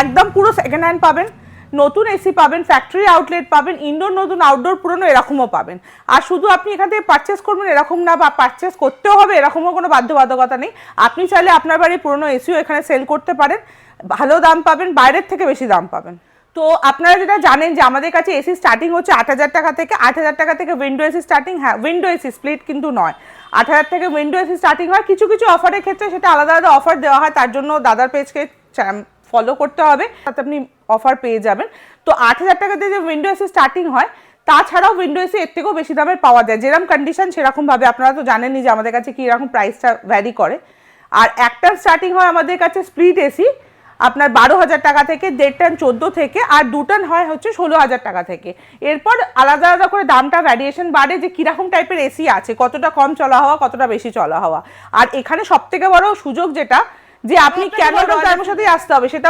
একদম পুরো second hand পাবেন, নতুন এসি পাবেন, ফ্যাক্টরি আউটলেট পাবেন, ইনডোর নতুন আউটডোর পুরনো এরকমও পাবেন। আর শুধু আপনি এখান থেকে পারচেস করবেন এরকম না, বা পারচেস করতেও হবে এরকমও কোনো বাধ্যবাধকতা নেই। আপনি চাইলে আপনার বাড়ির পুরনো এসিও এখানে সেল করতে পারেন, ভালো দাম পাবেন, বাইরের থেকে বেশি দাম পাবেন। তো আপনারা যেটা জানেন যে আমাদের কাছে এসি স্টার্টিং হচ্ছে 8,000 টাকা থেকে। 8,000 টাকা থেকে উইন্ডো এসি স্টার্টিং, হ্যাঁ উইন্ডো এসি, স্প্লিট কিন্তু নয়। 8,000 থেকে উইন্ডো এসি স্টার্টিং হয়। কিছু কিছু অফারের ক্ষেত্রে সেটা আলাদা আলাদা অফার দেওয়া হয়, তার জন্য দাদার পেজকে ফলো করতে হবে, তাতে আপনি অফার পেয়ে যাবেন। তো 8,000 টাকা দিয়ে যে উইন্ডো এসি স্টার্টিং হয়, তাছাড়াও উইন্ডো এসি এর থেকেও বেশি দামের পাওয়া যায়, যেরকম কন্ডিশন সেরকমভাবে। আপনারা তো জানেনই যে আমাদের কাছে কি এরকম প্রাইসটা ভ্যারি করে। আর একটা স্টার্টিং হয় আমাদের কাছে স্প্লিট এসি আপনার 12,000 টাকা থেকে, 1.5 টন 14 থেকে, আর 2 টন হয় হচ্ছে 16,000 টাকা থেকে। এরপর আলাদা আলাদা করে দামটা ভ্যারিয়েশন বাড়ে, যে কিরকম টাইপের এসি আছে, কতটা কম চলা হওয়া, কতটা বেশি চলা হওয়া। আর এখানে সব থেকে বড় সুযোগ যেটা, যে আপনি কেন টাইমের সাথে আসতে হবে সেটা